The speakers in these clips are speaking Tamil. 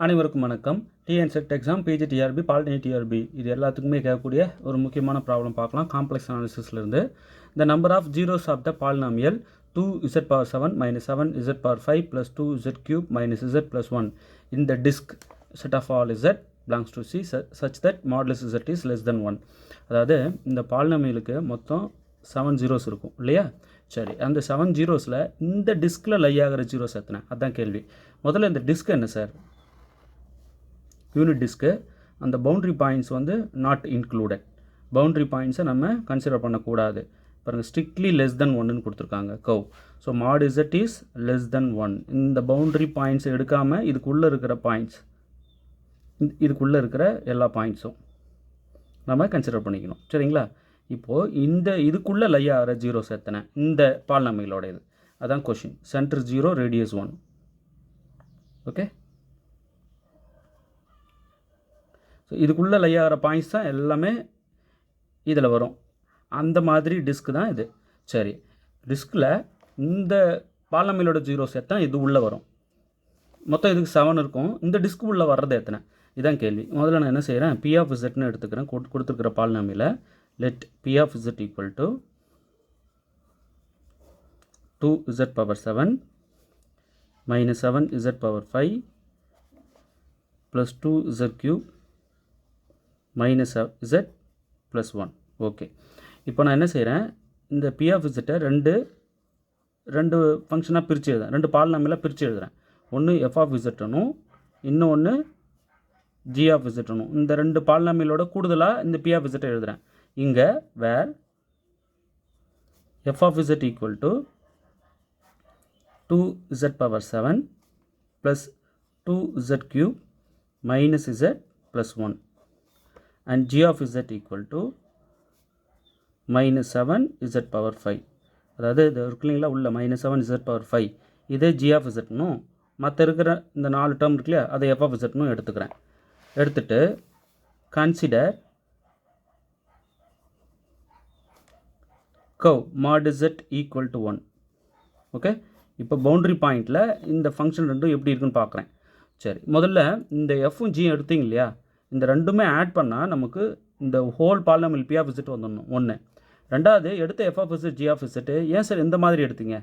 அனைவருக்கும் வணக்கம். TNSET exam, PGTRB, polytechnic TRB இது எல்லாத்துக்குமே கேட்கக்கூடிய ஒரு முக்கியமான ப்ராப்ளம் பார்க்கலாம். காம்ப்ளெக்ஸ் அனாலிசிஸ்லேருந்து the number of zeros of the polynomial 2z power 7 minus 7z power 5 plus 2z cube minus z plus 1 in the disk set of all z belongs to C such that modulus z is less than 1. அதாவது இந்த பாலினாமியலுக்கு மொத்தம் 7 ஜீரோஸ் இருக்கும் இல்லையா? சரி, அந்த 7 ஜீரோஸில் இந்த டிஸ்கில் லை ஆகிற ஜீரோஸ் எத்தனை? அதுதான் கேள்வி. முதல்ல இந்த டிஸ்க் என்ன சார்? Unit disc. அந்த பவுண்ட்ரி பாயிண்ட்ஸ் வந்து நாட் இன்க்ளூடட். பவுண்ட்ரி பாயிண்ட்ஸை நம்ம கன்சிடர் பண்ணக்கூடாது. பாருங்கள், ஸ்ட்ரிக்ட்லி லெஸ் தென் ஒன்றுன்னு கொடுத்துருக்காங்க கவ். So mod z is less than 1. இந்த பவுண்ட்ரி பாயிண்ட்ஸ் எடுக்காமல் இதுக்குள்ளே இருக்கிற பாயிண்ட்ஸ், இதுக்குள்ளே இருக்கிற எல்லா பாயிண்ட்ஸும் நம்ம கன்சிடர் பண்ணிக்கணும். சரிங்களா? இப்போது இதுக்குள்ளே லை ஆகிற ஜீரோஸ் எத்தனை இந்த பாலினாமியலோட இது? அதான் question. Centre 0, radius 1. Okay, so இதுக்குள்ளே லை ஆகிற பாயிண்ட்ஸ் தான் எல்லாமே இதில் வரும். அந்த மாதிரி டிஸ்க் தான் இது. சரி, டிஸ்கில் இந்த பாலினாமியலோட ஜீரோஸ் எத்தனை இது உள்ளே வரும்? மொத்தம் இதுக்கு 7 இருக்கும். இந்த டிஸ்க் உள்ளே வர்றது எத்தனை? இதான் கேள்வி. முதல்ல நான் என்ன செய்கிறேன், பி ஆஃப் இசட்னு எடுத்துக்கிறேன். கொடுத்துருக்கிற பாலினாமியில் let p of Z equal to 2z power 7 minus 7z power 5 plus 2z cube minus z plus 1. Okay, இப்போ நான் என்ன செய்கிறேன், இந்த பி ஆஃப் இசட்டை ரெண்டு ஃபங்க்ஷனாக பிரித்து எழுதுறேன். ரெண்டு பாலினாமியலாக பிரித்து எழுதுகிறேன். ஒன்று எஃப் ஆஃப் இசட்டனும் இன்னொன்று ஜி ஆஃப் இசட்டனும். இந்த ரெண்டு பாலினாமியலோட கூடுதலாக இந்த பி ஆஃப் இசட்டை எழுதுகிறேன். இங்கே where f of Z equal to 2z power 7 plus 2z cube minus z plus 1 and g of z equal to minus 7z power 5. அதாவது இது இருக்குல்லைங்களா, உள்ள மைனஸ் 7z பவர் 5 இதே g of zனும் மற்ற இருக்கிற இந்த 4 டேர்ம் இருக்கு இல்லையா, அதை f of zனும் எடுத்துக்கிறேன். எடுத்துட்டு consider curve mod z equal to 1. Okay, இப்போ பவுண்ட்ரி பாயிண்டில் இந்த ஃபங்க்ஷன் ரெண்டும் எப்படி இருக்குன்னு பார்க்குறேன். சரி, முதல்ல இந்த எஃப்பும் ஜி எடுத்தீங்க இல்லையா, இந்த ரெண்டுமே ஆட் பண்ணால் நமக்கு இந்த whole polynomial P of Z வந்துடணும். ஒன்று. ரெண்டாவது, எடுத்த F of Z G of Z ஏன் சார் இந்த மாதிரி எடுத்தீங்க?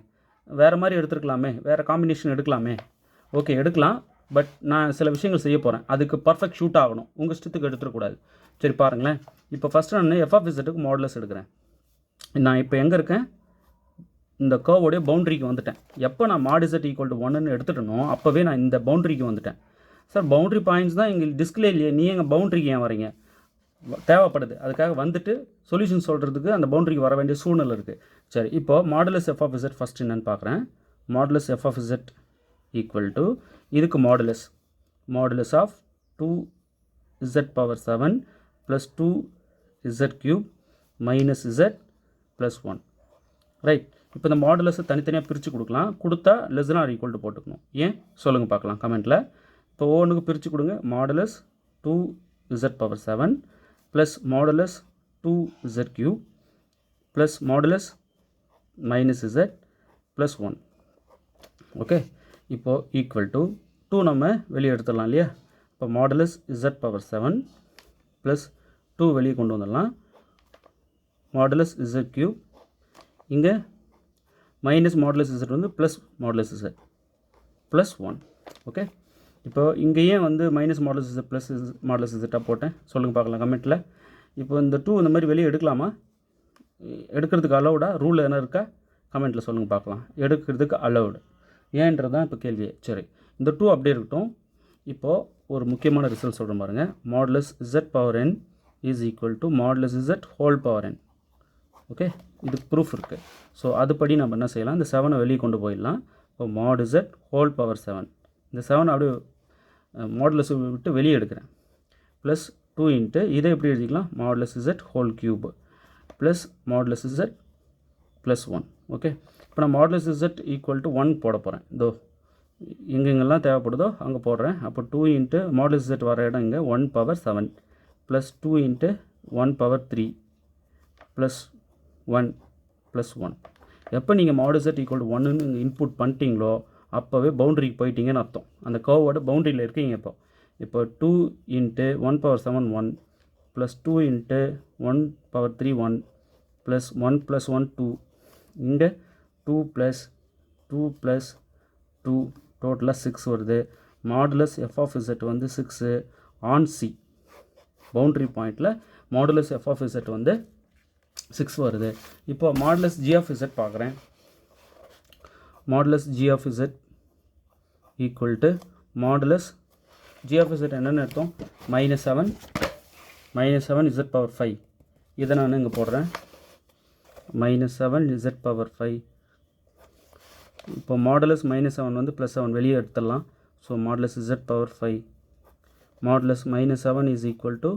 வேறு மாதிரி எடுத்துருக்கலாமே, வேறு காம்பினேஷன் எடுக்கலாமே. ஓகே, எடுக்கலாம். பட் நான் சில விஷயங்கள் செய்ய போகிறேன். அதுக்கு பர்ஃபெக்ட் ஷூட் ஆகணும். உங்கள் இஷ்டத்துக்கு எடுத்துடக்கூடாது. சரி பாருங்களேன், இப்போ ஃபஸ்ட்டு நான் எஃப் ஆஃப் இசட்டுக்கு மாடுலஸ் எடுக்கிறேன். நான் இப்போ எங்கே இருக்கேன், இந்த கர்வோடைய பவுண்ட்ரிக்கு வந்துட்டேன். எப்போ நான் மாட் இசட் ஈக்குவல் டு 1ன்னு எடுத்துட்டனோ அப்போவே நான் இந்த பவுண்ட்ரிக்கு வந்துட்டேன். சார் பவுண்ட்ரி பாயிண்ட்ஸ் தான் எங்கள் டிஸ்கிலே இல்லையே, நீ எங்கள் பவுண்ட்ரிக்கு ஏன் வரீங்க? தேவைப்படுது. அதுக்காக வந்துட்டு சொல்யூஷன் சொல்கிறதுக்கு அந்த பவுண்ட்ரிக்கு வர வேண்டிய சூழ்நிலை இருக்குது. சரி, இப்போது modulus F of z first என்னன்னு பார்க்குறேன். Modulus F of Z equal to இதுக்கு modulus of 2z power 7 plus 2z cube minus z plus 1. Right, இப்போ இந்த மாடுலஸை தனித்தனியாக பிரித்து கொடுக்கலாம். கொடுத்தா less than or equal to போட்டுக்கணும். ஏன் சொல்லுங்கள் பார்க்கலாம் கமெண்ட்டில். இப்போ ஒவ்வொன்றுக்கு பிரித்து கொடுங்க. Modulus 2z power 7 plus modulus 2z cube plus modulus minus z plus 1. Okay, இப்போது ஈக்குவல் டு 2 நம்ம வெளியே எடுத்துடலாம் இல்லையா. இப்போ மாடுலஸ் z பவர் 7 ப்ளஸ் 2 வெளியே கொண்டு வந்துடலாம். மாடுலஸ் z கியூப், இங்கே மைனஸ் மாடுலஸ் z வந்து plus modulus z plus 1. Okay, இப்போ இங்கேயே வந்து minus modulus z plus modulus z போட்டேன். சொல்லுங்கள் பார்க்கலாம் கமெண்ட்டில். இப்போ இந்த 2 இந்த மாதிரி வெளியே எடுக்கலாமா? எடுக்கிறதுக்கு அலௌடா? ரூல் என்ன இருக்கா? கமெண்ட்டில் சொல்லுங்கள் பார்க்கலாம். எடுக்கிறதுக்கு அலௌடு ஏன்றது தான் இப்போ கேள்வியே. சரி, இந்த 2 அப்படியே இருக்கட்டும். இப்போது ஒரு முக்கியமான ரிசல்ட் சொல்கிறேன் பாருங்கள். Modulus z power n is equal to modulus z whole power n. Okay, இதுக்கு ப்ரூஃப் இருக்குது. ஸோ அதுபடி நம்ம என்ன செய்யலாம், இந்த 7 வெளியே கொண்டு போயிடலாம். இப்போ மாடு z ஹோல் பவர் 7, இந்த 7 அப்படியே மாடுலஸ் விட்டு வெளியே எடுக்கிறேன். ப்ளஸ் 2 இன்ட்டு இதை எப்படி எழுதிக்கலாம், modulus z whole cube plus modulus z plus 1. Okay, இப்போ நான் மாடுலஸ் z ஈக்குவல் டு 1 போட போகிறேன். இதோ எங்கெங்கெல்லாம் தேவைப்படுதோ அங்கே போடுறேன். அப்போ 2 இன்ட்டு மாடுலஸ் z வர இடம் இங்கே 1 power 7 plus 2 into 1 power 3 plus 1 plus 1. எப்போ நீங்கள் மாடு z ஈக்குவல் டு 1ன்னு இன்புட் பண்ணிட்டீங்களோ அப்போவே பவுண்டரிக்கு போயிட்டீங்கன்னு அர்த்தம். அந்த கர்வோட பவுண்டரியில் இருக்கீங்க. இப்போ 2 × 1^7 1 + 2 × 1^3 1 + 1 + 1 2, இங்கே 2 + 2 + 2 டோட்டலாக 6 வருது. மாடுலஸ் எஃப் ஆஃப் இசட் வந்து 6 ஆன் சி. பவுண்டரி பாயிண்டில் மாடுலஸ் எஃப் ஆஃப் இசட் வந்து 6 வருது. இப்போ மாடுலஸ் ஜி ஆஃப் இசட் பார்க்குறேன். Modulus G of Z equal to modulus G of Z என்னென்னு அர்த்தம்? -7 z⁵. இதை நான் இங்கே போடுறேன். -7 z⁵. இப்போ மாடுலஸ் -7 வந்து +7 வெளியே எடுத்துடலாம். So modulus z⁵. Modulus -7 is equal to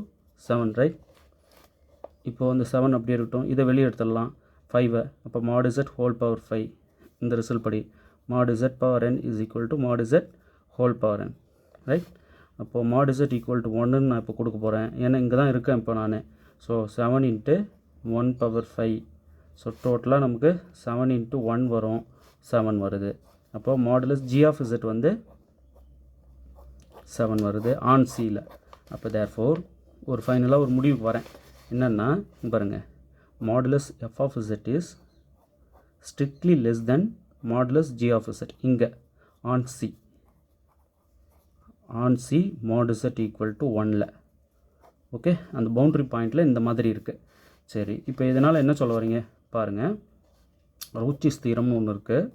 7, right? இப்போ வந்து 7 அப்படியே இருக்கட்டும். இதை வெளியே எடுத்துடலாம் 5. அப்போ mod z⁵. இந்த ரிசல்ட் படி mod z⁴n is equal to mod z⁴n, right? அப்போது mod z ஈக்குவல் டு 1ன்னு நான் இப்போ கொடுக்க போகிறேன். ஏன்னா இங்கே தான் இருக்கேன் இப்போ நான். ஸோ 7 × 1⁵. ஸோ டோட்டலாக நமக்கு 7 × 1 வரும், 7 வருது. அப்போது மாடுலஸ் ஜி ஆஃப் இசட் வந்து 7 வருது ஆன் சியில். அப்போ தேர்ஃபோர் ஒரு ஃபைனலாக ஒரு முடிவுக்கு வரேன். என்னென்னா பாருங்கள், modulus F of z is strictly less than modulus G of z. இங்கே on C mod z equal to 1ல். ஓகே, அந்த பவுண்ட்ரி பாயிண்டில் இந்த மாதிரி இருக்குது. சரி, இப்போ இதனால் என்ன சொல்ல வரீங்க பாருங்கள். ரவுச்சிஸ் தியரம்னு ஒன்று இருக்குது.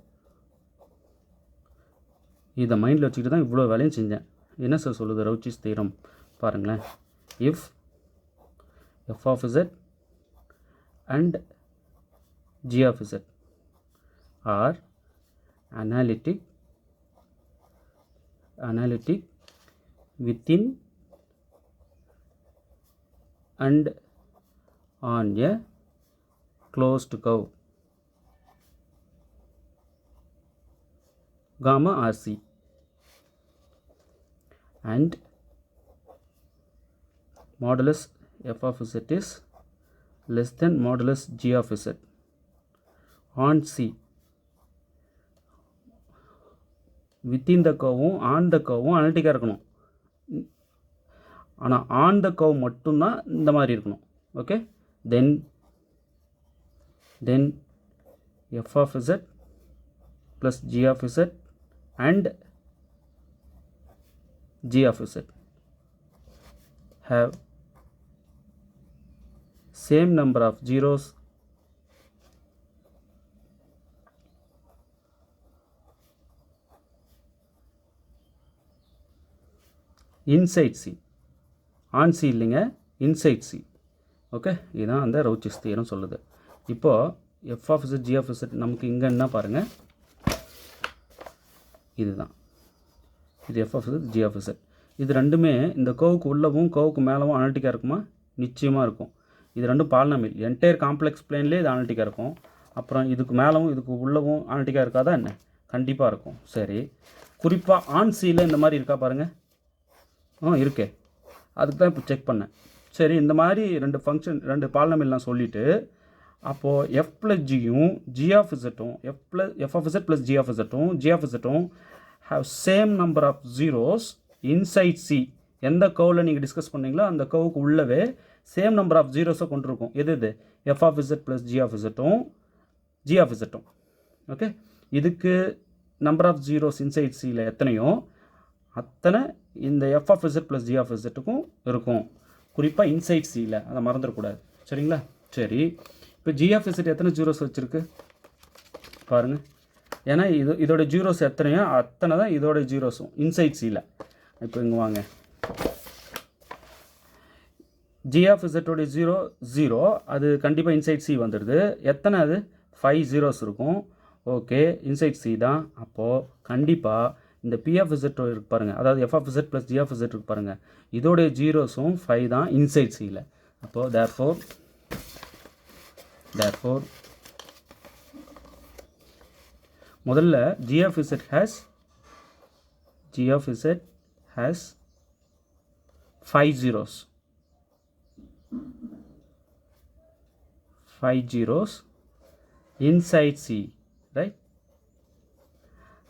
இதை மைண்டில் வச்சுக்கிட்டு தான் இவ்வளோ வேலையும் செஞ்சேன். என்ன சார் சொல்லுது ரவுச்சிஸ் தியரம் பாருங்களேன். If F of Z and G of Z are analytic within and on a closed curve gamma RC, and modulus f of z is less than modulus g of z on C. Within the கர்வும் ஆன் த கர்வும் அனலிட்டிக்காக இருக்கணும். ஆனால் ஆன் த கர்வ் மட்டும்தான் இந்த மாதிரி இருக்கணும். Okay, then f of Z plus G of Z and G of z have same number of zeros inside C. on C இல்லைங்க, inside C. ஓகே, இதுதான் அந்த ரவுச்சிஸ் தியரம் சொல்லுது. இப்போது F of Z G of Z நமக்கு இங்கே என்ன பாருங்கள், இதுதான் இது F of Z G of Z. இது ரெண்டுமே இந்த கர்வுக்கு உள்ளவும் கர்வுக்கு மேலவும் அனலிட்டிக்காக இருக்குமா? நிச்சயமாக இருக்கும். இது ரெண்டும் பாலினாமியல். என்டையர் காம்ப்ளெக்ஸ் பிளேன்லேயே இது அனலிட்டிக்காக இருக்கும். அப்புறம் இதுக்கு மேலவும் இதுக்கு உள்ளவும் அனலிட்டிக்காக இருக்காதா என்ன? கண்டிப்பாக இருக்கும். சரி, குறிப்பாக ஆன் சியில் இந்த மாதிரி இருக்கா பாருங்கள். இருக்கே, அதுக்கு தான் இப்போ செக் பண்ணேன். சரி, இந்த மாதிரி ரெண்டு பாலினாமியல் நான் சொல்லிவிட்டு அப்போது எஃப் ப்ளஸ் ஜியும் ஜி ஆஃப் இசட்டும் f of Z plus G of இசட்டும் ஜி ஆஃப் இசட்டும் have same number of zeros inside C. எந்த கர்வில் நீங்கள் டிஸ்கஸ் பண்ணீங்களோ அந்த கர்வுக்கு உள்ளவே சேம் நம்பர் ஆஃப் ஜீரோஸை கொண்டிருக்கும். எது f of Z plus G of இசட்டும் ஜி ஆஃப் இசட்டும். ஓகே, இதுக்கு நம்பர் ஆஃப் ஜீரோஸ் இன்சைட் சியில் எத்தனையோ அத்தனை இந்த f of Z plus G of இசட்டுக்கும் இருக்கும். குறிப்பாக இன்சைட் சியில், அதை மறந்துடக்கூடாது. சரிங்களா? சரி, இப்போ ஜி ஆஃப் இசட் எத்தனை ஜீரோஸ் வச்சுருக்கு பாருங்கள். ஏன்னா இதோட ஜீரோஸ் எத்தனையோ அத்தனை தான் இதோட ஜீரோஸும் இன்சைட் சியில். இப்போ இங்கே வாங்க, ஜி ஆஃப் இசட்டோடைய 0 அது கண்டிப்பாக இன்சைட் சி வந்துடுது. எத்தனை? அது 5 ஜீரோஸ் இருக்கும். ஓகே, இன்சைட் சி தான். அப்போது கண்டிப்பாக இந்த பி ஆஃப் இசட் இருக்கு பாருங்கள், அதாவது F of Z plus G of Z இருக்கு பாருங்கள், இதோடைய ஜீரோஸும் 5 தான் இன்சைட் சியில். அப்போது தேர்ஃபோர் முதல்ல G of Z has 5 zeros. 5 zeros inside C, right?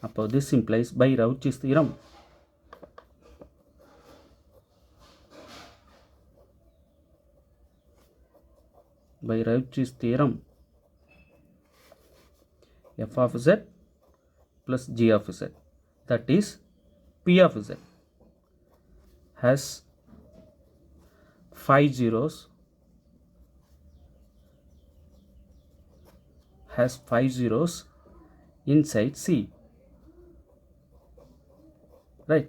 அப்போ this implies by Cauchy's theorem f of z plus g of z, that is p of z, has 5 zeros, inside C, right?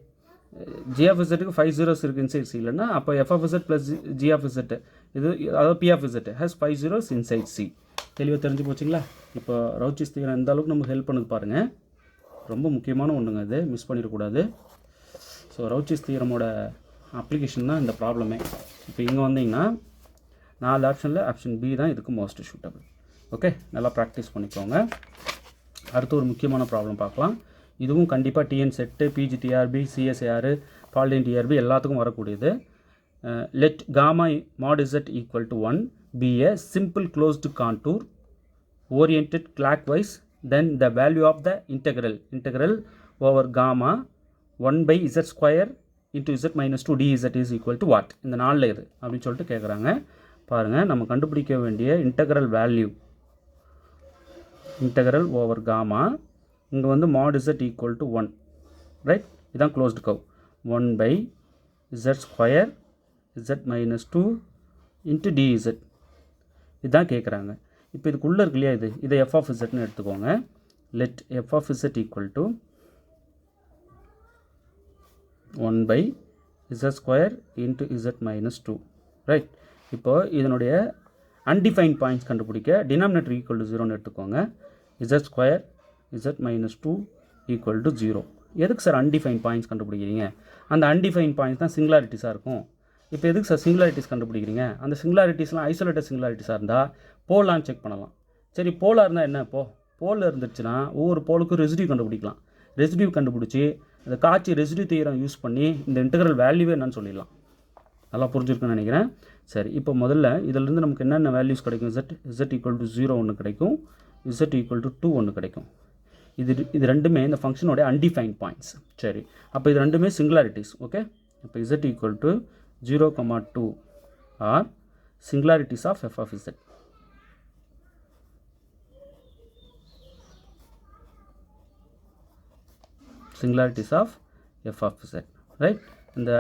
g of z க்கு 5 zeros இருக்கு inside C இல்லைன்னா அப்போ f of z plus g of z இது அதாவது p of z has 5 zeros inside C. தெளிவாக தெரிஞ்சு போச்சுங்களா? இப்போ ரவுச்சிஸ் தியரம் எந்த அளவுக்கு நமக்கு ஹெல்ப் பண்ணுது பாருங்கள். ரொம்ப முக்கியமான ஒன்றுங்க, இது மிஸ் பண்ணிடக்கூடாது. ஸோ ரவுச்சிஸ் தியரமோட அப்ளிகேஷன் தான் இந்த ப்ராப்ளமே. இப்போ இங்கே வந்தீங்கன்னா 4 ஆப்ஷனில் ஆப்ஷன் பி தான் இதுக்கு மோஸ்ட் சூட்டபிள். ஓகே, நல்லா ப்ராக்டிஸ் பண்ணிக்கோங்க. அடுத்து ஒரு முக்கியமான ப்ராப்ளம் பார்க்கலாம். இதுவும் கண்டிப்பாக TN SET, PG TRB, CSIR, polytechnic TRB எல்லாத்துக்கும் வரக்கூடியது. Let gamma mod z equal to 1 be a simple closed contour oriented clockwise, then the value of the integral over gamma 1 by z square into z minus 2 dz is equal to what? இந்த நாளில் இது அப்படின்னு சொல்லிட்டு கேட்குறாங்க. பாருங்கள், நம்ம கண்டுபிடிக்க வேண்டிய integral value integral over gamma, இங்கே வந்து mod z equal to 1, right? இதுதான் closed curve. 1 by z square z minus 2 into dz இதுதான் கேட்குறாங்க. இப்போ இதுக்குள்ளே இருக்கு இல்லையா, இதை f of zன்னு எடுத்துக்கோங்க. Let f of z equal to 1 by z square into z minus 2, right? இப்போ இதனுடைய அன்டிஃபைன்ட் பாயிண்ட்ஸ் கண்டுபிடிக்க டினாமினேட்டர் ஈக்குவல் டு 0ன்னு எடுத்துக்கோங்க. z square z minus 2 equal to 0. எதுக்கு சார் அன்டிஃபைன் பாயிண்ட்ஸ் கண்டுபிடிக்கிறீங்க? அந்த அன்டிஃபைன் பாயிண்ட்ஸ் தான் சிங்குலாரிட்டிஸாக இருக்கும். இப்போ எதுக்கு சார் சிங்குலாரிட்டிஸ் கண்டுபிடிக்கிறீங்க? அந்த சிங்குலாரிட்டிஸ்லாம் ஐசோலேட்டட் சிங்குலாரிட்டிஸாக இருந்தால் போலான்னு செக் பண்ணலாம். சரி, போலாக இருந்தால் என்ன? போலில் இருந்துச்சுன்னா ஒவ்வொரு போலுக்கும் ரெசிடியூ கண்டுபிடிக்கலாம். ரெசிடியூ கண்டுபிடிச்சி அந்த காட்சி ரெசிடியூ தியரம் யூஸ் பண்ணி இந்த இன்டெக்ரல் வேல்யூவே என்னன்னு சொல்லிடலாம். நல்லா புரிஞ்சிருக்குன்னு நினைக்கிறேன். சரி, இப்போ முதல்ல இதிலிருந்து நமக்கு என்னென்ன வேல்யூஸ் கிடைக்கும்? z ஈக்குவல் டு 0 ஒன்று கிடைக்கும், z ஈக்குவல் டு 2 ஒன்று கிடைக்கும். இது ரெண்டுமே இந்த ஃபங்க்ஷனோட அன்டிஃபைன் பாயிண்ட்ஸ். சரி, அப்போ இது ரெண்டுமே சிங்குலாரிட்டிஸ். ஓகே, இப்போ z equal to 0,2 are singularities of f of z. Singularities of f of z, right? இந்த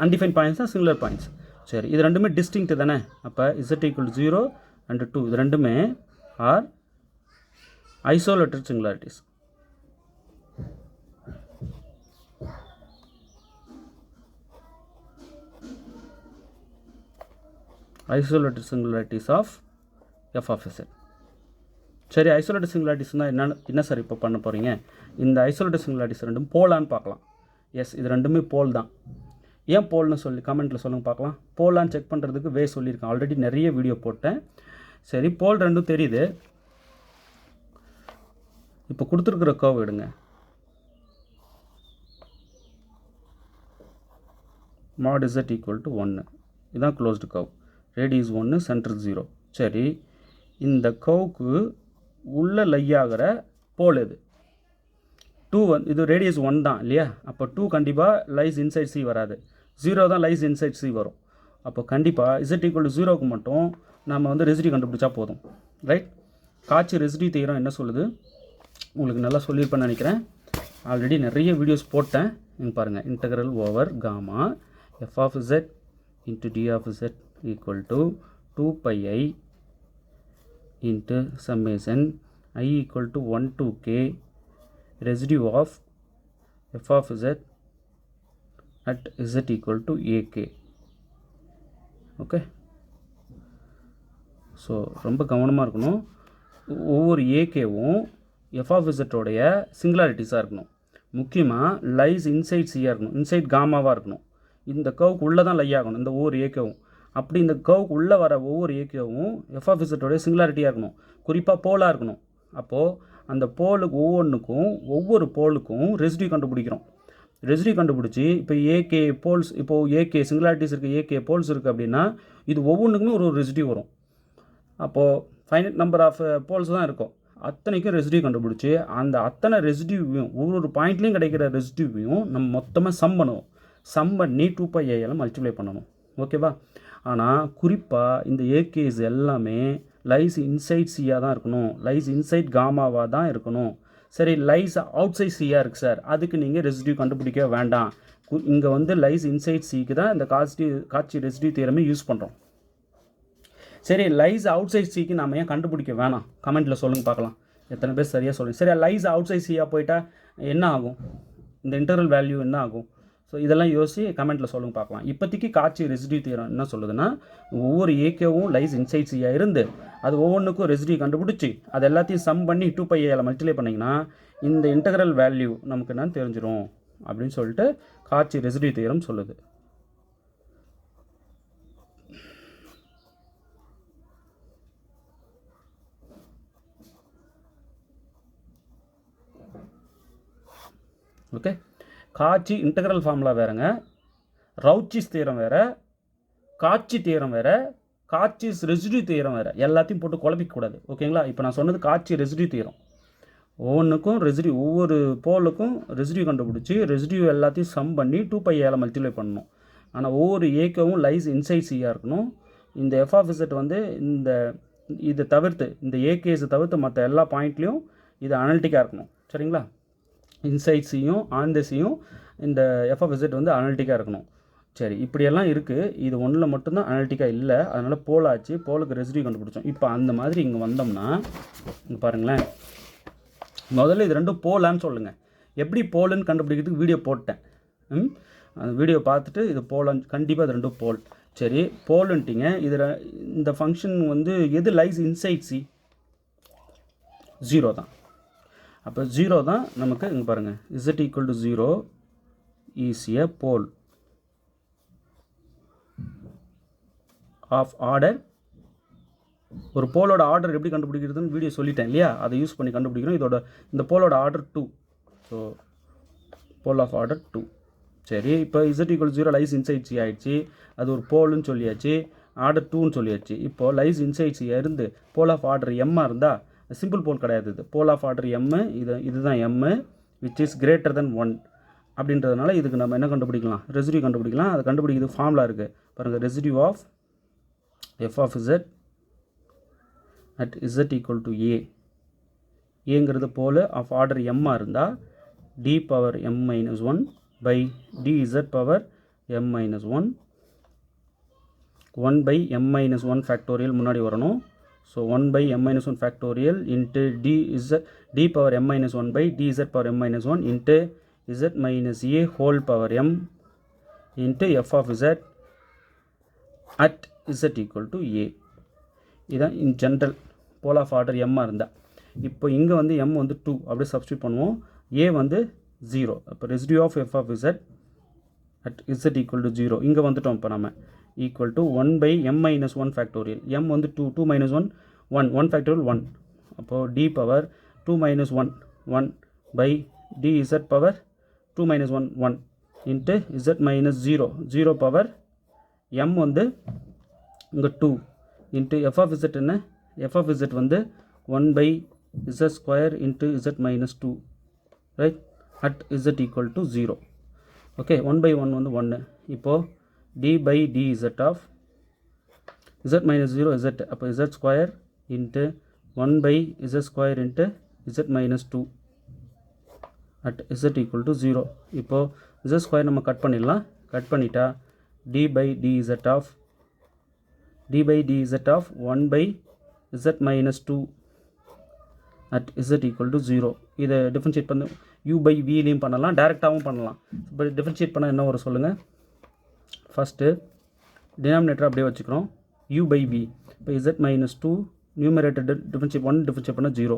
undefined points தான் singular points. சரி, இது ரெண்டுமே distinct தானே? அப்போ z equal to 0 and 2 இது ரெண்டுமே are isolated singularities. Isolated singularities of f of z. சரி, ஐசோலேட்டட் சிங்குலாரிட்டிஸ்னால் என்ன சார் இப்போ பண்ண போகிறீங்க? இந்த ஐசோலேட்டட் சிங்குலாரிட்டிஸ் ரெண்டும் போலான்னு பார்க்கலாம். எஸ், இது ரெண்டுமே போல் தான். ஏன் போல்னு சொல்லி கமெண்ட்டில் சொல்லுங்கள் பார்க்கலாம். போலான்னு செக் பண்ணுறதுக்கு வே சொல்லியிருக்கேன், ஆல்ரெடி நிறைய வீடியோ போட்டேன். சரி, போல் ரெண்டும் தெரியுது. இப்போ கொடுத்துருக்குற கர்வ் எடுங்க. mod z equal to 1 இதுதான் க்ளோஸ்டு கர்வ். Radius 1, centre 0. சரி, இந்த கர்வுக்கு உள்ள லை ஆகிற போல் எது? 2 இது ரேடியஸ் 1 தான் இல்லையா? அப்போ 2 கண்டிப்பாக லைஸ் இன்சைட் சி வராது, 0 தான் லைஸ் இன்சைட் சி வரும். அப்போ கண்டிப்பாக z ஈக்குவல் டு 0க்கு மட்டும் நம்ம வந்து ரெசிடியூ கண்டுபிடிச்சா போதும், ரைட்? காட்சி ரெசிடியூ தியரம் என்ன சொல்லுது உங்களுக்கு நல்லா சொல்லியிருப்பேன்னு நினைக்கிறேன். ஆல்ரெடி நிறைய வீடியோஸ் போட்டேன். இங்கே பாருங்கள், integral over gamma f of z into d of z equal to 2 pi I into summation I equal to 1 to k residue of f of z at z equal to ak. Okay, so ரொம்ப கவனமாக இருக்கணும். ஒவ்வொரு ஏகேவும் f of z உடைய சிங்குலாரிட்டிஸாக இருக்கணும். முக்கியமாக லைஸ் இன்சைட் சியாக இருக்கணும், இன்சைட் காமாவாக இருக்கணும். இந்த கர்வுக்கு உள்ளே தான் லை ஆகணும் இந்த ஒவ்வொரு ஏகேவும். அப்படி இந்த கர்வுக்கு உள்ளே வர ஒவ்வொரு ஏகேவும் f of z உடைய சிங்குலாரிட்டியாக இருக்கணும், குறிப்பாக போலாக இருக்கணும். அப்போது அந்த போலுக்கு ஒவ்வொன்றுக்கும் ஒவ்வொரு போலுக்கும் ரெசிடியூ கண்டுபிடிக்கிறோம். ரெசிடியூ கண்டுபிடிச்சி இப்போ ஏகே போல்ஸ், இப்போது ஏகே சிங்குலாரிட்டிஸ் இருக்குது, ஏகே போல்ஸ் இருக்குது அப்படின்னா இது ஒவ்வொன்றுக்குமே ஒரு ரெசிடியூ வரும். அப்போது ஃபைனட் நம்பர் ஆஃப் போல்ஸ் தான் இருக்கும். அத்தனைக்கும் ரெசிடியூ கண்டுபிடிச்சி அந்த அத்தனை ரெசிடியூவையும் ஒவ்வொரு பாயிண்ட்லேயும் கிடைக்கிற ரெசிடியூவையும் நம்ம மொத்தமாக சம் பண்ணுவோம். சம் பண்ணி 2πAL மல்டிப்ளை பண்ணணும். ஓகேவா? ஆனால் குறிப்பாக இந்த ஏகேஸ் எல்லாமே லைஸ் இன்சைட் சியாக தான் இருக்கணும், லைஸ் இன்சைட் காமாவாக தான் இருக்கணும். சரி, லைஸ் அவுட் சைட் சியாக இருக்குது சார், அதுக்கு நீங்கள் ரெசிடியூ கண்டுபிடிக்க வேண்டாம். இங்கே வந்து லைஸ் இன்சைட் சிக்கு தான் இந்த காட்சி ரெசிடியூ தியரமே யூஸ் பண்ணுறோம். சரி, லைஸ் அவுட் சைட் சிக்கு நாம் ஏன் கண்டுபிடிக்க வேணாம்? கமெண்ட்டில் சொல்லுங்கள் பார்க்கலாம். எத்தனை பேர் சரியாக சொல்லுங்கள். சரி, லைஸ் அவுட் சைட் சியாக போயிட்டால் என்ன ஆகும்? இந்த இன்டர்வல் வேல்யூ என்ன ஆகும்? ஸோ இதெல்லாம் யோசிச்சு கமெண்ட்டில் சொல்லுங்கள் பார்க்கலாம். இப்போதைக்கு காட்சி ரெசிடியூ தியரம் என்ன சொல்லுதுன்னா, ஒவ்வொரு ஏகேவும் லைஸ் இன்சைட் சியாக இருந்து அது ஒவ்வொன்றுக்கும் ரெசிடியூ கண்டுபிடிச்சி அது எல்லாத்தையும் சம் பண்ணி 2πAL மல்டிப்ளை பண்ணிங்கன்னா இந்த இன்டெக்ரல் வேல்யூ நமக்கு என்ன தெரிஞ்சிடும் அப்படின்னு சொல்லிட்டு காட்சி ரெசிடியூ தியரம் சொல்லுது. ஓகே, காட்சி இன்டெக்ரல் ஃபார்முலா வேறுங்க, ரவுச்சிஸ் தியரம் வேறு, காட்சி தியரம் வேறு, காட்சிஸ் ரெசிடியூ தியரம் வேறு. எல்லாத்தையும் போட்டு குழப்பிக்கூடாது. ஓகேங்களா? இப்போ நான் சொன்னது காட்சி ரெசிடியூ தியரம். ஒவ்வொன்றுக்கும் ரெசிடியூ, ஒவ்வொரு போலுக்கும் ரெசிடியூ கண்டுபிடிச்சி ரெசிடியூ எல்லாத்தையும் சம் பண்ணி 2πAL மல்டிப்ளை பண்ணணும். ஆனால் ஒவ்வொரு ஏக்கவும் லைஸ் இன்சைட் சியாக இருக்கணும். இந்த f(z) வந்து இதை தவிர்த்து, இந்த ஏகேஸை தவிர்த்து மற்ற எல்லா பாயிண்ட்லேயும் இது அனலிட்டிக்காக இருக்கணும். சரிங்களா? இன்சைட் சியும் ஆன் சியும் இந்த f(z) வந்து அனலிட்டிக்காக இருக்கணும். சரி, இப்படியெல்லாம் இருக்குது. இது ஒன்றில் மட்டும்தான் அனலிட்டிக்காக இல்லை, அதனால் போலாச்சு, போலுக்கு ரெசிடியூ கண்டுபிடிச்சோம். இப்போ அந்த மாதிரி இங்கே வந்தோம்னா இங்கே பாருங்களேன், முதல்ல இது ரெண்டும் போலான்னு சொல்லுங்கள். எப்படி போலுன்னு கண்டுபிடிக்கிறதுக்கு வீடியோ போட்டேன். அந்த வீடியோ பார்த்துட்டு இது போலான்னு, கண்டிப்பாக இது ரெண்டும் போல். சரி, போலுன்ட்டிங்க. இதில் இந்த ஃபங்க்ஷன் வந்து எது லைஸ் இன்சைட் சி? 0 தான். அப்போ 0 தான் நமக்கு. இங்கே பாருங்கள், z=0 is a pole of order. ஒரு போலோட ஆர்டர் எப்படி கண்டுபிடிக்கிறதுன்னு வீடியோ சொல்லிட்டேன் இல்லையா? அதை யூஸ் பண்ணி கண்டுபிடிக்கிறோம். இதோட இந்த போலோட order 2. So pole of order 2. சரி, இப்போ z=0 லைஸ் இன்சைட் சி ஆகிடுச்சு. அது ஒரு போலுன்னு சொல்லியாச்சு, ஆர்டர் 2ன்னு சொல்லியாச்சு. இப்போது லைஸ் இன்சைட் சி இருந்து போல் ஆஃப் ஆர்டர் எம்மாக இருந்தால் சிம்பிள் போல் கிடையாது. இது போல் ஆஃப் ஆர்டர் எம்மு, இதுதான் M which is greater than 1 அப்படின்றதுனால இதுக்கு நம்ம என்ன கண்டுபிடிக்கலாம்? ரெசிடியூ கண்டுபிடிக்கலாம். அது கண்டுபிடிக்கிறது ஃபார்முலா இருக்குது பாருங்கள். Residue of f(z) at z=a. ஏங்கிறது போல் ஆஃப் ஆர்டர் எம்மாக இருந்தால் d⁻m-1 by dz⁻m-1 1/m-1 factorial முன்னாடி வரணும். So 1/m-1 factorial into d⁻m-1 by dz⁻m-1 into z-a whole power m into f(z) at z=a. இதுதான் in general pole of order எம்மாக இருந்தால். இப்போ இங்கே வந்து m வந்து 2 அப்படியே சப்ஸ்டியூட் பண்ணுவோம், a வந்து 0. அப்போ residue of f(z) at z=0 இங்கே வந்துட்டோம். இப்போ நம்ம equal to 1/m-1 factorial. m வந்து 2, 2 - 1 1, 1 ஃபேக்டோரியல் 1. அப்போது d⁻2 - 1 by dz⁻2 - 1 1 into z-0 0 power m வந்து இங்கே 2 இன்ட்டு f(z) என்ன? f(z) வந்து 1/z² into z-2 right at z=0. Okay, 1/1 வந்து 1. இப்போது d/dz ஆஃப் z-0 z. அப்போ z² into 1/z² into z-2 at z=0. இப்போது z² நம்ம கட் பண்ணிடலாம். கட் பண்ணிட்டா d/dz of 1/z-2 at z=0. இதை டிஃபரன்ஷியேட் பண்ண u/vலையும் பண்ணலாம், டேரெக்டாகவும் பண்ணலாம். இப்போ டிஃபரன்ஷியேட் பண்ணால் என்ன வரும் சொல்லுங்கள்? ஃபஸ்ட்டு டினாமினேட்டர் அப்படியே வச்சுக்கிறோம், u/v. இப்போ z-2 நியூமரேட்டர் டிஃபரன்ஷியேட் 1 டிஃபரன்ஷியேட் பண்ணால் 0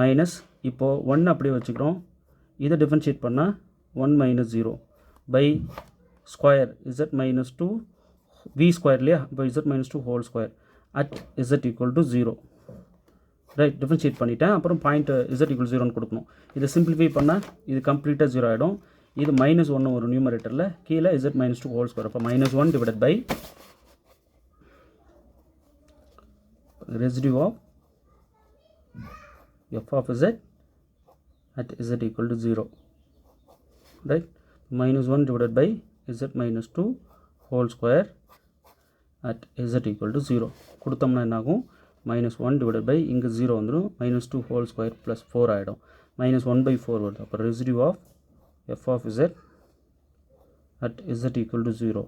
மைனஸ். இப்போது 1 அப்படியே வச்சுக்கிறோம், இதை டிஃபரன்ஷியேட் பண்ணால் 1 - 0 பை ஸ்கொயர் z-2 v² இல்லையா? இப்போ z-2 whole square at z=0 right. Differentiate பண்ணிட்டேன். அப்புறம் பாயிண்ட் z=0ன்னு கொடுக்கணும். இதை சிம்பிளிஃபை பண்ணால் இது கம்ப்ளீட்டாக 0 ஆகிடும். இது -1 ஒரு நியூமரேட்டரில், கீழே z-2 ஹோல் ஸ்கொயர். அப்போ -1 divided by residue of f of z at z equal to 0, right? Minus 1 divided by z minus 2 whole square at z equal to 0 கொடுத்தோம்னா என்ன ஆகும்? minus 1 divided by இங்கே 0 வந்துடும், minus 2 whole square plus 4 ஆகிடும், minus 1 by 4 வருது. அப்போ residue of f of z at z equal to 0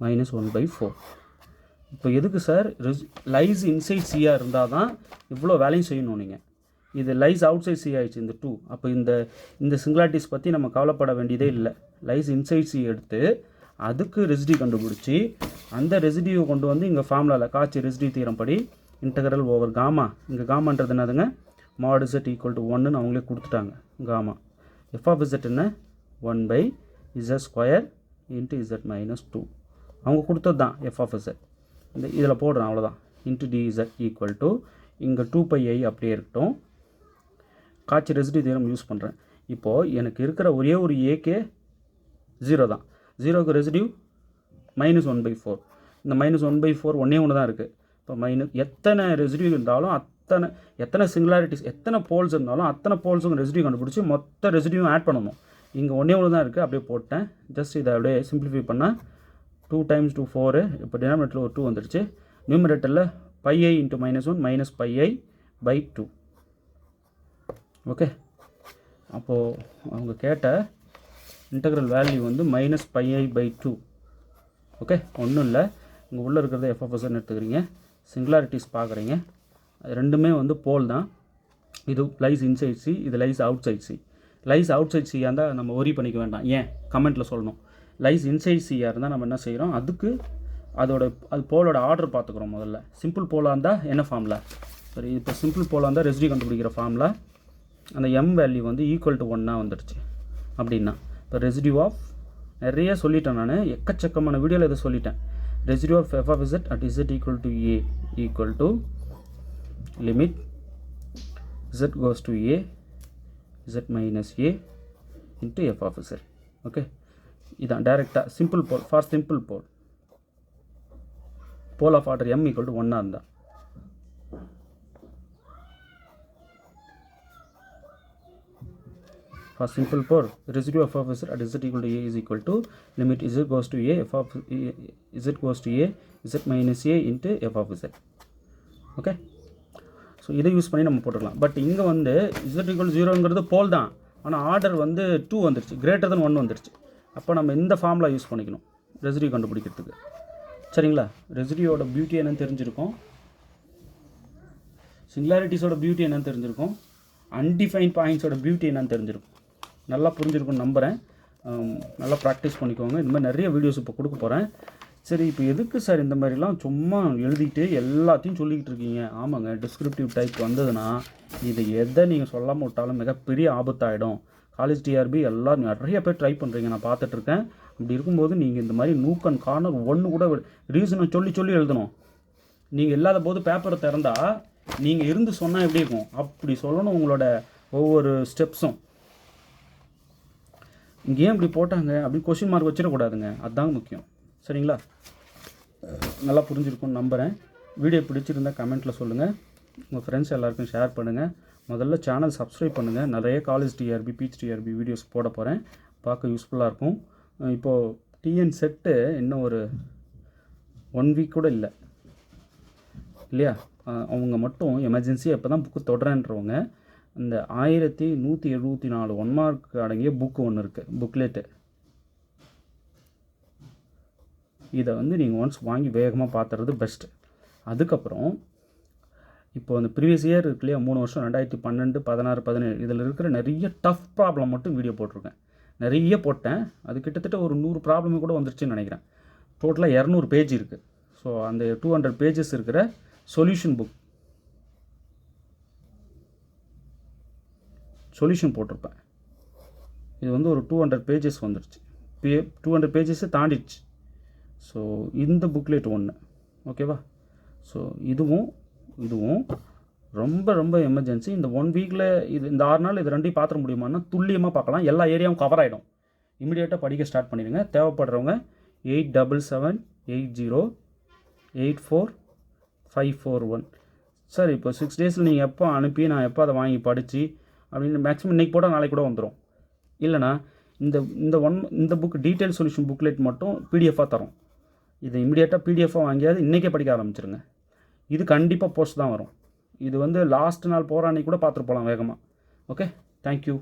minus 1 by 4. இப்போ எதுக்கு சார் லைஸ் இன்சைட் சியாக இருந்தால் தான் இவ்வளோ வேலையும் செய்யணும் நீங்கள். இது லைஸ் அவுட் சைட் சி ஆயிடுச்சு இந்த 2. அப்போ இந்த சிங்குலாரிட்டிஸ் பற்றி நம்ம கவலைப்பட வேண்டியதே இல்லை. லைஸ் இன்சைட் சி எடுத்து அதுக்கு ரெசிடியூ கண்டுபிடிச்சி அந்த ரெசிடியூவை கொண்டு வந்து இங்கே ஃபார்முலாவில் காட்சி ரெசிடியூ தீரம் படி இன்டகரல் ஓவர் காமா, இங்கே காமான்றது என்னதுங்க? மாட் இசட் ஈக்குவல் டு 1ன்னு அவங்களே கொடுத்துட்டாங்க. காமா எஃப் ஆஃப் இசட் என்ன? 1 by Z square into Z minus 2 அவங்க கொடுத்தது தான் எஃப் ஆஃப் இசட். இந்த இதில் போடுறேன் அவ்வளோதான். இன்ட்டு டிஇசட் ஈக்குவல் டு இங்கே 2πi அப்படியே இருக்கட்டும். காட்சி ரெசிடியூ தியரம் யூஸ் பண்ணுறேன். இப்போது எனக்கு இருக்கிற ஒரே ஒரு ஏக்கே 0 தான். 0க்கு ரெசிடியூ minus 1 by 4. இந்த minus 1 by 4 ஒன்றே ஒன்று தான் இருக்குது. இப்போ எத்தனை ரெசிடியூ இருந்தாலும் எத்தனை சிங்குலாரிட்டிஸ் எத்தனை போல்ஸ் இருந்தாலும் அத்தனை போல்ஸுக்கும் ரெசிடியூ கண்டுபிடிச்சி மொத்த ரெசிடியூ ஆட் பண்ணணும். இங்கே ஒன்றே ஒன்று தான் இருக்குது, அப்படியே போட்டேன். ஜஸ்ட் இதை அப்படியே சிம்பிளிஃபை பண்ணால் 2 times 2 4. இப்போ டினாமினேட்டரில் ஒரு 2 வந்துடுச்சு. நியூமரேட்டரில் πi into minus 1 minus πi by 2. Okay, அப்போது அவங்க கேட்ட இன்டெக்ரல் வேல்யூ வந்து மைனஸ் πi by 2. ஓகே, ஒன்றும் இல்லை. இங்கே உள்ளே இருக்கிறத எஃப் ஆஃப் எஸ்ன்னு எடுத்துக்கிறீங்க. சிங்குலாரிட்டிஸ் பார்க்குறீங்க, அது ரெண்டுமே வந்து போல் தான். இது லைஸ் இன்சைட் சி, இது lies outside C. Lies outside சியாக இருந்தால் நம்ம ஒரி பண்ணிக்க வேண்டாம். ஏன் கமெண்ட்டில் சொல்லணும். லைஸ் இன்சைட் சியாக இருந்தால் நம்ம என்ன செய்கிறோம், அதுக்கு அது போலோட ஆர்டர் பார்த்துக்குறோம். முதல்ல சிம்பிள் போலாக இருந்தால் என்ன ஃபார்முலா? சரி, இப்போ சிம்பிள் போலாக இருந்தால் ரெசிடியூ கண்டுபிடிக்கிற ஃபார்முலா அந்த m வேல்யூ வந்து ஈக்குவல் டு 1 வந்துடுச்சு. அப்படின்னா இப்போ ரெசிடியூ ஆஃப் நிறைய சொல்லிட்டேன் நான், எக்கச்சக்கமான வீடியோவில் இதை சொல்லிட்டேன். Residue of F of Z at Z equal to A equal to limit Z goes to A Z minus A into F of Z. Okay, இதான் டைரெக்டாக simple pole. For simple pole of order m equal to 1 இருந்தால் for simple pole residue of f at z equal to a is equal to limit z goes to a f of z goes to a z minus a into f of z. Okay, so இதை யூஸ் பண்ணி நம்ம போட்டுக்கலாம். பட் இங்கே வந்து z equal to 0ங்கிறது போல் தான், ஆனால் ஆர்டர் வந்து 2 வந்துருச்சு, greater than 1 வந்துருச்சு. அப்போ நம்ம இந்த ஃபார்முலா யூஸ் பண்ணிக்கணும் ரெசிடியூ கண்டுபிடிக்கிறதுக்கு. சரிங்களா? ரெசிடியூவோட பியூட்டி என்னன்னு தெரிஞ்சிருக்கும், சிங்குலாரிட்டிஸோட பியூட்டி என்னன்னு தெரிஞ்சிருக்கும், அன்டிஃபைன் பாயிண்ட்ஸோட பியூட்டி என்னன்னு தெரிஞ்சிருக்கும். நல்லா புரிஞ்சிருக்கும்னு நம்புகிறேன். நல்லா ப்ராக்டிஸ் பண்ணிக்கோங்க. இந்த மாதிரி நிறைய வீடியோஸ் இப்போ கொடுக்க போகிறேன். சரி, இப்போ எதுக்கு சார் இந்த மாதிரிலாம் சும்மா எழுதிட்டு எல்லாத்தையும் சொல்லிக்கிட்டு இருக்கீங்க? ஆமாங்க, டிஸ்கிரிப்டிவ் டைப் வந்ததுன்னா இது எதை நீங்கள் சொல்லாமல் விட்டாலும் மிகப்பெரிய ஆபத்தாயிடும். காலேஜ் டிஆர்பி எல்லாம் நிறைய பேர் ட்ரை பண்ணுறீங்க, நான் பார்த்துட்ருக்கேன். அப்படி இருக்கும்போது நீங்கள் இந்த மாதிரி நூக் அண்ட் கார்னர் ஒன்று கூட ரீசனை சொல்லி எழுதணும். நீங்கள் இல்லாத போது பேப்பரை திறந்தால் நீங்கள் இருந்து சொன்னால் எப்படி இருக்கும் அப்படி சொல்லணும். உங்களோட ஒவ்வொரு ஸ்டெப்ஸும் இங்கே ஏன் இப்படி போட்டாங்க அப்படி கொஸ்டின் மார்க் வச்சிடக்கூடாதுங்க, அதுதாங்க முக்கியம். சரிங்களா? நல்லா புரிஞ்சிருக்கும்னு நம்புகிறேன். வீடியோ பிடிச்சிருந்தால் கமெண்ட்டில் சொல்லுங்கள், உங்கள் ஃப்ரெண்ட்ஸ் எல்லாருக்கும் ஷேர் பண்ணுங்கள். முதல்ல சேனல் சப்ஸ்கிரைப் பண்ணுங்கள். நிறைய காலேஜ் டிஆர்பி பிஹெச்டிஆர்பி வீடியோஸ் போட போகிறேன், பார்க்க யூஸ்ஃபுல்லாக இருக்கும். இப்போது டிஎன் செட்டு இன்னும் ஒரு 1 வீக் கூட இல்லை இல்லையா? அவங்க மட்டும் எமர்ஜென்சியாக இப்போ தான் புக்கு தொடரன்றவங்க இந்த 1174 1 மார்க் அடங்கிய புக்கு ஒன்று இருக்குது, புக்லெட்டு. இதை வந்து நீங்கள் ஒன்ஸ் வாங்கி வேகமாக பார்த்துறது பெஸ்ட்டு. அதுக்கப்புறம் இப்போ அந்த ப்ரீவியஸ் இயர் இருக்கு இல்லையா, 3 வருஷம் 2012, 16, 17 இதில் இருக்கிற நிறைய டஃப் ப்ராப்ளம் மட்டும் வீடியோ போட்டிருக்கேன். நிறைய போட்டேன், அது கிட்டத்தட்ட ஒரு 100 ப்ராப்ளமே கூட வந்துருச்சுன்னு நினைக்கிறேன். டோட்டலாக 200 பேஜ் இருக்குது. ஸோ அந்த 200 பேஜஸ் இருக்கிற சொல்யூஷன் புக் சொல்யூஷன் போட்டிருப்பேன். இது வந்து ஒரு 200 பேஜஸ் வந்துடுச்சு, 200 பேஜஸை தாண்டிடுச்சு. ஸோ இந்த புக்லெட் ஒன்று ஓகேவா? ஸோ இதுவும் ரொம்ப ரொம்ப எமர்ஜென்சி. இந்த 1 வீக்கில் இந்த 6 நாள் இது ரெண்டையும் பார்த்துட முடியுமான்னா துல்லியமாக பார்க்கலாம். எல்லா ஏரியாவும் கவர் ஆகிடும். இமீடியட்டாக படிக்க ஸ்டார்ட் பண்ணிடுங்க. தேவைப்படுறவங்க 8778084541 சார் இப்போ 6 டேஸில் நீங்கள் எப்போ அனுப்பி நான் எப்போ அதை வாங்கி படித்து அப்படின்னு மேக்ஸிமம் இன்றைக்கி போட்டால் நாளைக்கு கூட வந்துடும். இல்லைனா இந்த புக் டீட்டெயில் சொல்யூஷன் புக்லெட் மட்டும் பிடிஎஃபாக தரோம். இதை இமிடியேட்டாக பிடிஎஃபாக வாங்கியாவது இன்றைக்கே படிக்க ஆரம்பிச்சிருங்க. இது கண்டிப்பாக போஸ்ட் தான் வரும். இது லாஸ்ட் நாள் போகிற அன்றைக்கி கூட பார்த்துட்டு போகலாம் வேகமாக. Okay, thank you.